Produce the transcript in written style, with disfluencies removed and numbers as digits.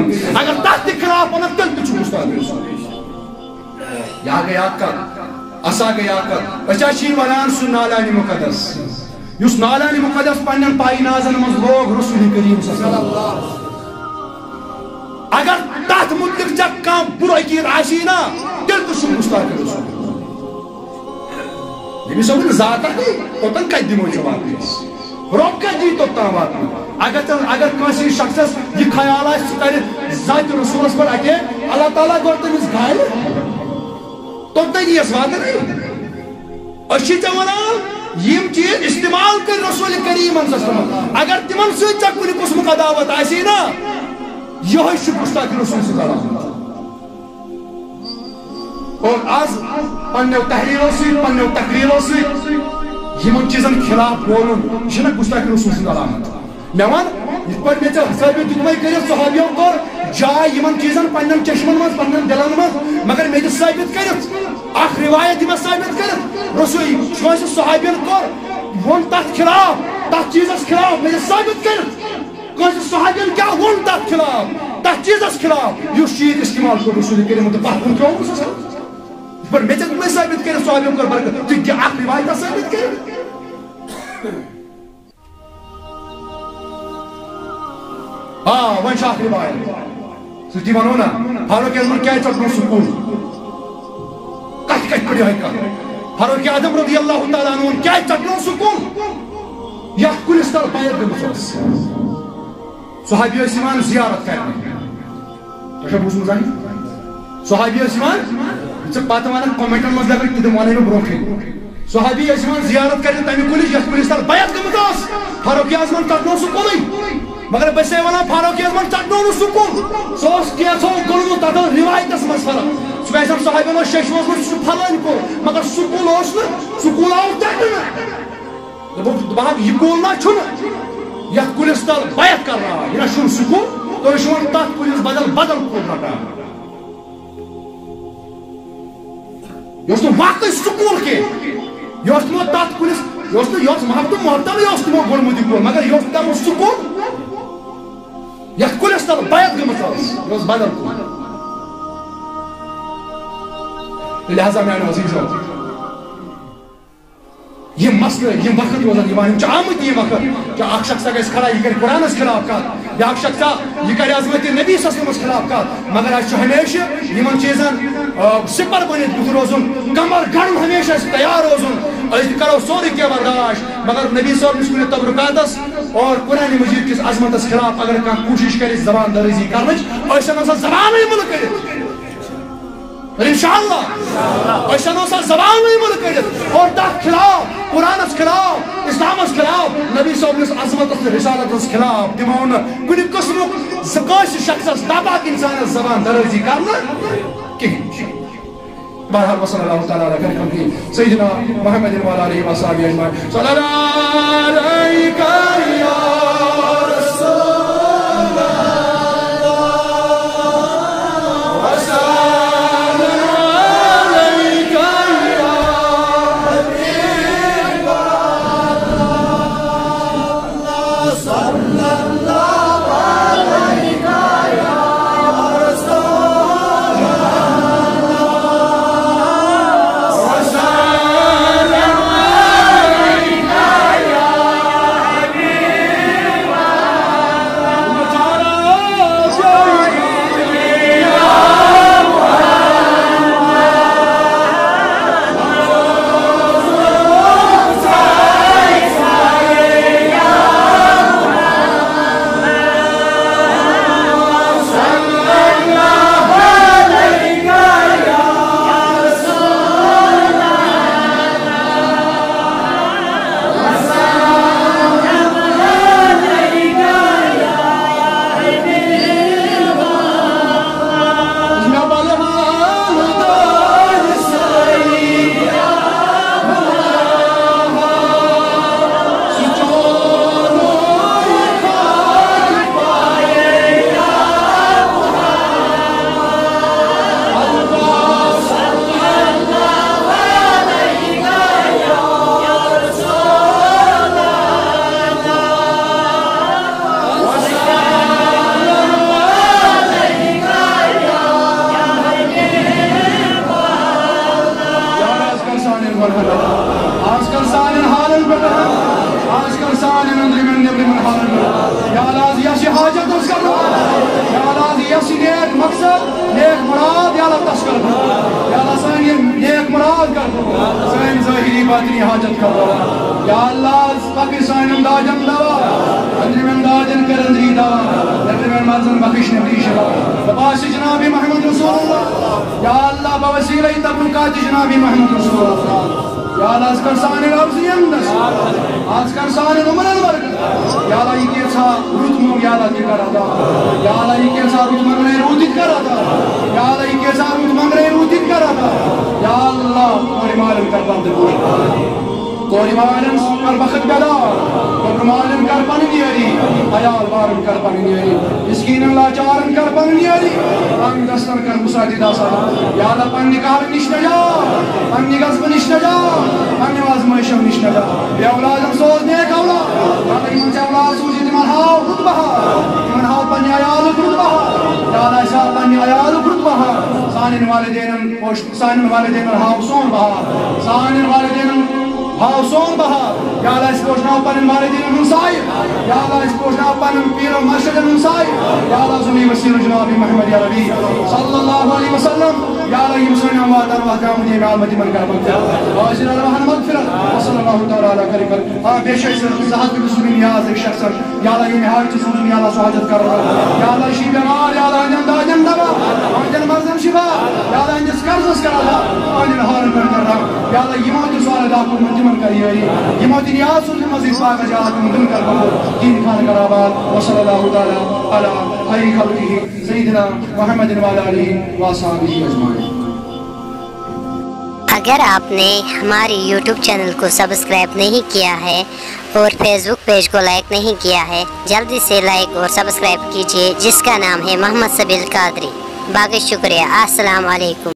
کریمن اگر تک تہ خلاف ونن تیل تہ چھ گستاخی رسول یا گیا کت اسا گیا کت اچھا چھ ونان سہ نالان مقدس یس نالان مقدس پنن پائی نازن من لوگ رسول کریم صلی اللہ علیہ وسلم اگر تات متعلق چھ کانٛہہ برٕ عقیٖدٕ آسی نا تیٚلہِ تہِ چھُ گُستاخی رسول ییٚمِس صٲبن ذات توٚتن کتہِ دِمو جواب أسۍ رۄب کتہِ دی توٚتام واتناو اگر کٲنٛسہِ شخصس یہِ خیال آسہِ سُہ کرِ ذاتِ رسوٗلس پٮ۪ٹھ اکے اللہ تعالیٰ کوٚر تٔمِس گالہِ توٚتام یِیَس واتن أسۍ چھِ ژےٚ ونان یِم چیٖز استعمال کٔرۍ رسول کریٖمن صلی اللہ علیہ وسلم اگر تِمن سۭتۍ ژےٚ کُنہِ قٕسمُک عداوت آسی نا یہ گستاخی رسول سے علامت اور آج پنو تحریروں سے پنو تقریروں سے یمن چیزن خلاف بولن یہ گستاخی رسول سے علامت مے ون یہ پہ مے ثابت دتمے کر صحابیوں کور جائے یمن چیزن پنن چشمن من پنن دلن من مگر مے دت ثابت کرت اخ روایت دم ثابت کرت رسول چھ صحابین کور ون تات خلاف تات چیزس خلاف مے ثابت کرت صحابین کیا ون تات خلاف تات چیزس خلاف یس چیز استعمال کر رسول کریم تو پتن تروس پر مے ژےٚ ثابت کر صحابین کر برکت تُہۍ کیا اکھ روایت ثابت کر ون چھ اکھ روایت سُہ تہِ ونو نا فاروق اعظمن کیازِ ژٹنو سکوٗل کتھ پڑھیو کتھ فاروق اعظم رضی اللہ تعالیٰ عنہ کیازِ ژٹنو سکوٗل یتھ کُلِس تل بیعت گٔمٕژ ٲس صحابی ٲسۍ یِوان زیارت کرنہِ تۄہہِ چھا بوٗزمُت زانٛہہ صحابی ٲسۍ یِوان ژٕ پتہٕ ونکھ کومنٹن منٛز لگٲوِتھ تہِ تِم ونے نہٕ برونٛٹھٕے صحابی ٲسۍ یِوان زیارت کرنہِ تمہِ کُلِچ یتھ کُلِس تل بیعت گٔمٕژ ٲس فاروق اعظمن ژٹنو سُہ کُلٕے مگر بہٕ چھسے ونان فاروق اعظمن ژٹنو نہٕ سُہ کُل سُہ اوس کینٛژھو کُلمُت تتھ ٲس روایتس منٛز فرق سُہ گژھن صحابین اوس ششوس سُہ پھلٲنۍ کُل مگر سُہ کُل اوس نہٕ سُہ کُل آو ژٹنہٕ دوٚپُکھ یہِ کُل نا چھُنہٕ یتھ کُلِس تل بیعت کرناوان یہِ نا چھُنہٕ سُہ کُل تُہۍ چھِو وۄنۍ تتھ کُلِس بدل بدل کُل رٹان یہِ اوس نہٕ واقعی سُہ کُل کینٛہہ یہِ اوس تِمو تتھ کُلِس یہِ اوس نہٕ یہِ اوس محبتہٕ محتمٕے اوس تِمو گوٚڑمُت یہِ کُل مگر یہِ اوس تِمو سُہ کُل یتھ کُلِس تل بیعت گٔمٕژ ٲس یہِ اوس بدل کُل لہذا میانیو عزیزو یہ مسئلہ یہ وقت روزان یوان چھ آمد یہ وقت کہ اکھ شخص گژھِ کھڑا یہ کر قرآنس خلاف کت بیاکھ شخص یہ کر عظمت نبی صلی اللہ علیہ وسلم خلاف کت مگر اس ہمیشہ یمن چیزن سپر بنت بت روزن کمر گڑن ہمیشہ تیار روزن اس کرو سورے کیا برداشت مگر نبی صلی اللہ علیہ وسلم تبرکاتس اور قرآن مجید کس عظمتس خلاف اگر کان کوشش کرے زبان درزی کرنچ ایسا زبان ملک کرت انشاءاللہ ایسا زبان ملک کرت اور تک خلاف قرآن خلاف اسلام خلاف نبی صلی اللہ علیہ وسلم رسالت خلاف دمو نا کن قسم زکاش شخص تاباک انسان زبان درزی کرنا کہیں بہرحال وصلی اللہ تعالیٰ علیہ وسلم سیدنا محمد علیہ وسلم اجمعین صلی اللہ علیہ یا نبی شفا بباس جناب محمد رسول اللہ یا اللہ بوسیلہ تبرکات جناب محمد رسول اللہ یا اللہ از کر سانے لفظی اندس از کر سانے نمرن برکت یا اللہ یہ کیسا رتمو یا اللہ کی کر ادا یا اللہ یہ کیسا رتمن رے روتت کر ادا یا اللہ یہ کیسا رتمن رے روتت کر ادا یا اللہ کوری معلوم کر بند کوری معلوم کر بخت گدا کوری معلوم کر پن نیری حیال بارم کر پن نیری مسکین اللہ چارن کر پن نیری پن دستن کر مساعدی دا سادا یا اللہ پن نکار نشن جا پن نگزب نشن جا پن آزمائشم نشن جا بے اولادم سوز نیک اولاد یا اللہ ایمان سے اولاد سوزی تیمان ہاو خطبہ ایمان ہاو پن آیال خطبہ یا اللہ ایسا پن آیال خطبہ سانن والدین ہاو سون بہا سانن والدین ہاو سون بہا یا اللہ اس پوچھنا پن والدین ہنسائی یا اللہ اس پوچھنا پن پیر و مرشد ہنسائی یا اللہ زمین وسیل جناب محمد یا ربی صلی اللہ علیہ وسلم یا اللہ یہ مسلم اموات ارواح قیام دیم عالمتی من کر مغفرت واجر ارواح مغفرت وصلی اللہ تعالی علیہ کریم بے شک زہد بسلمی نیاز ایک شخص یا اللہ یہ نہایت چیزوں یا اللہ سواجت کر رہا یا اللہ شی بیمار یا اللہ انجن داجن دبا انجن مرزم شفا یا اللہ انجس کرزس کر اللہ انجن حارن کر رہا یا اللہ یہ موت سوال دا کو منجمن کریے یہ موت نیاز سن مزید پاک جہاد مندن کر بہو دین خان کر آباد وصلی اللہ تعالی علی خیر خلقہ سیدنا محمد وعلی آلہ وصحبہ اجمعین۔ اگر آپ نے ہماری یوٹیوب چینل کو سبسکرائب نہیں کیا ہے اور فیس بک پیج کو لائک نہیں کیا ہے جلدی سے لائک اور سبسکرائب کیجئے جس کا نام ہے محمد سبیل قادری۔ باقی شکریہ۔ السلام علیکم۔